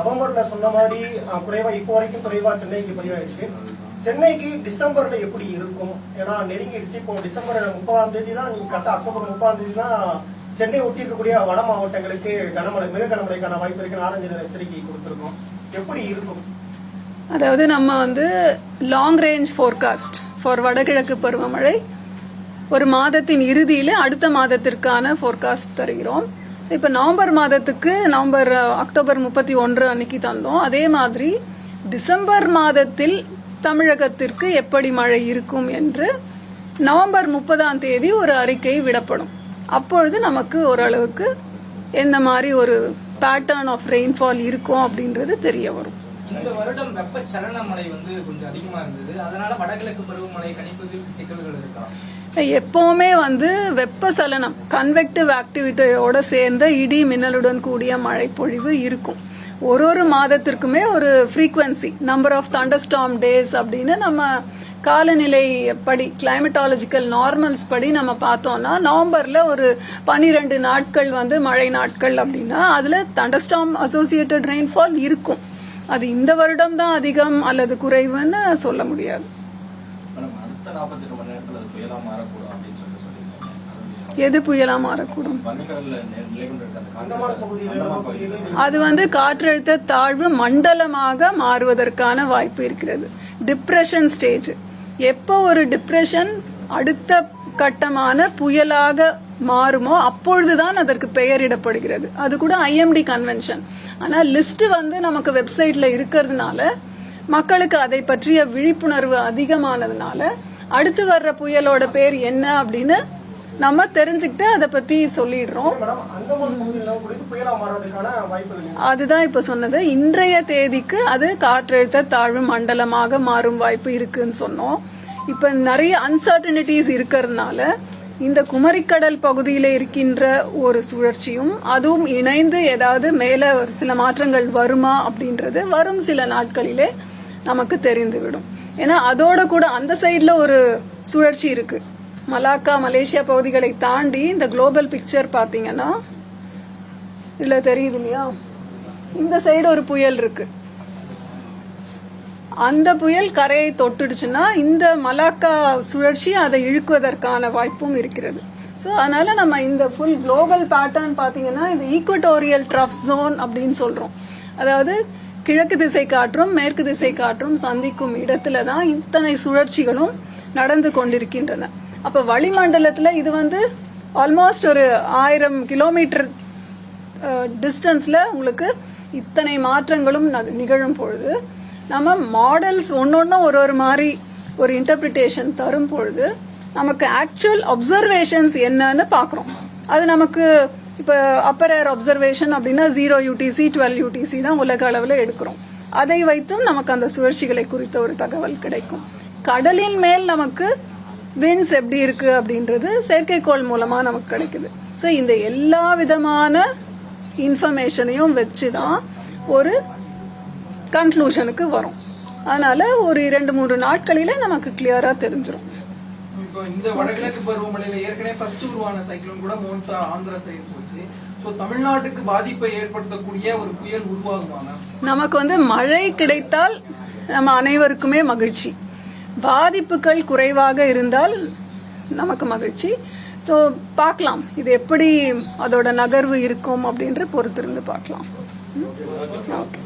நவம்பர்ல சொன்ன மாதிரி குறைவா இப்போ வரைக்கும் குறைவா சென்னைக்கு பதிவாயிடுச்சு. சென்னைக்கு டிசம்பர்ல எப்படி இருக்கும்? ஏன்னா நெருங்கிடுச்சு. இப்போ டிசம்பர் 30ஆம் தேதி தான், நீங்க கரெக்டா அக்டோபர் 30ஆம் தேதி தான் சென்னை ஒட்டி இருக்கக்கூடிய வட மாவட்டங்களுக்கு கனமழை, மிக கனமழைக்கான வாய்ப்பு இருக்குன்னு ஆரஞ்சு நிற எச்சரிக்கை கொடுத்திருக்கோம். எப்படி இருக்கும்? அதாவது நம்ம லாங் ரேஞ்ச் போர்காஸ்ட் ஃபார் வடகிழக்கு பருவமழை ஒரு மாதத்தின் இறுதியில அடுத்த மாதத்திற்கான போர்காஸ்ட் தருகிறோம். இப்ப நவம்பர் மாதத்துக்கு அக்டோபர் 31 அன்னைக்கு தந்தோம். அதே மாதிரி டிசம்பர் மாதத்தில் தமிழகத்திற்கு எப்படி மழை இருக்கும் என்று நவம்பர் 30ஆம் தேதி ஒரு அறிக்கை விடப்படும். அப்பொழுது நமக்கு ஓரளவுக்கு எந்த மாதிரி ஒரு பேட்டர்ன் ஆஃப் ரெயின்ஃபால் இருக்கும் அப்படின்றது தெரிய வரும். இந்த வருடம் வெப்பச்சலன மழை கொஞ்சம் அதிகமா இருந்தது. அதனால வடகிழக்கு பருவமழை கணிப்பதில் சிக்கல்கள் இருக்கா? எப்பவுமே வெப்பசலனம் கன்வெக்டிவ் ஆக்டிவிட்டியோட சேர்ந்த இடி மின்னலுடன் கூடிய மழை பொழிவு இருக்கும். ஒரு மாதத்திற்குமே ஒரு ஃப்ரீக்வன்சி நம்பர் ஆஃப் தண்டர்ஸ்டார்ம் டேஸ் அப்படின்னு நம்ம காலநிலை படி கிளைமேட்டாலஜிக்கல் நார்மல்ஸ் படி நம்ம பார்த்தோம்னா நவம்பர்ல ஒரு 12 நாட்கள் மழை நாட்கள் அப்படின்னா அதுல தண்டர்ஸ்டார்ம் அசோசியேட்டட் ரெயின்ஃபால் இருக்கும். அது இந்த வருடம் தான் அதிகம் அல்லது குறைவுன்னு சொல்ல முடியாது. எது புயலா மாறக்கூடும்? அது காற்றழுத்த தாழ்வு மண்டலமாக மாறுவதற்கான வாய்ப்பு இருக்கிறது. டிப்ரெஷன் ஸ்டேஜ் எப்போ ஒரு டிப்ரெஷன் அடுத்த கட்டமான புயலாக மாறுமோ அப்பொழுதுதான் அதற்கு பெயரிடப்படுகிறது. அது கூட IMD கன்வென்ஷன். ஆனா லிஸ்ட் நமக்கு வெப்சைட்ல இருக்கிறதுனால மக்களுக்கு அதை பற்றிய விழிப்புணர்வு அதிகமானதுனால அடுத்து வர்ற புயலோட பேர் என்ன அப்படின்னு நம்ம தெரிஞ்சுக்கிட்டு அதை பத்தி சொல்லிடுறோம். அதுதான் இப்ப சொன்னது. இன்றைய தேதிக்கு அது காற்றழுத்த தாழ்வு மண்டலமாக மாறும் வாய்ப்பு இருக்குன்னு சொன்னோம். இப்ப நிறைய அன்சர்டனிட்டிஸ் இருக்கிறதுனால இந்த குமரிக்கடல் பகுதியில இருக்கின்ற ஒரு சுழற்சியும் அதுவும் இணைந்து ஏதாவது மேல ஒரு சில மாற்றங்கள் வருமா அப்படின்றது வரும் சில நாட்களிலே நமக்கு தெரிந்துவிடும். ஏன்னா அதோட கூட அந்த சைட்ல ஒரு சுழற்சி இருக்கு. மலாக்கா மலேசியா பகுதிகளை தாண்டி இந்த குளோபல் பிக்சர் பாத்தீங்கன்னா இதுல தெரியுது இல்லையா, இந்த சைடு ஒரு புயல் இருக்கு. அந்த புயல் கரையை தொட்டுடுச்சுன்னா இந்த மலாக்கா சுழற்சி அதை இழுக்குவதற்கான வாய்ப்பும் இருக்கிறது. ஸோ அதனால நம்ம இந்த ஃபுல் குளோபல் பேட்டர்ன் பாத்தீங்கன்னா இந்த ஈக்குவட்டோரியல் ட்ரஃப் ஜோன் அப்படின்னு சொல்றோம். அதாவது கிழக்கு திசை காற்றும் மேற்கு திசை காற்றும் சந்திக்கும் இடத்துல தான் இத்தனை சுழற்சிகளும் நடந்து கொண்டிருக்கின்றன. அப்ப வளிமண்டலத்துல இது ஆல்மோஸ்ட் ஒரு 1000 கிலோமீட்டர் டிஸ்டன்ஸ்ல உங்களுக்கு இத்தனை மாற்றங்களும் நிகழும் பொழுது நம்ம மாடல்ஸ் ஒன்னொன்னும் ஒரு மாதிரி ஒரு இன்டர்பிரிட்டேஷன் தரும் பொழுது நமக்கு ஆக்சுவல் அப்சர்வேஷன்ஸ் என்னன்னு பாக்குறோம். அது நமக்கு இப்ப அப்பர் ஏர் அப்சர்வேஷன் அப்படின்னா 0 UTC 12 UTC தான் உலக அளவுல எடுக்கிறோம். அதை வைத்தும் நமக்கு அந்த சுழற்சிகளை குறித்த ஒரு தகவல் கிடைக்கும். கடலின் மேல் நமக்கு விண்ட்ஸ் எப்படி இருக்கு அப்படின்றது செயற்கைக்கோள் மூலமா நமக்கு கிடைக்குது. ஸோ இந்த எல்லா விதமான இன்ஃபர்மேஷனையும் வச்சுதான் ஒரு கன்க்ளூஷனுக்கு வரும். அதனால ஒரு 2-3 நாட்களில நமக்கு கிளியரா தெரிஞ்சிடும். இப்போ இந்த வடகிழக்கு பருவமழையில ஏற்கனவே ஃபர்ஸ்ட் உருவான சைக்ளோன் கூட மோன்சா ஆந்திரா சைடு போச்சு. சோ தமிழ்நாட்டுக்கு பாதிப்பை ஏற்படுத்தக்கூடிய ஒரு புயல் உருவாகுவாங்க. நமக்கு மழை கிடைத்தால் நம்ம அனைவருக்குமே மகிழ்ச்சி. பாதிப்புகள் குறைவாக இருந்தால் நமக்கு மகிழ்ச்சி. ஸோ பார்க்கலாம் இது எப்படி அதோட நகர்வு இருக்கும் அப்படின்ற பொறுத்திருந்து பார்க்கலாம். ஓகே.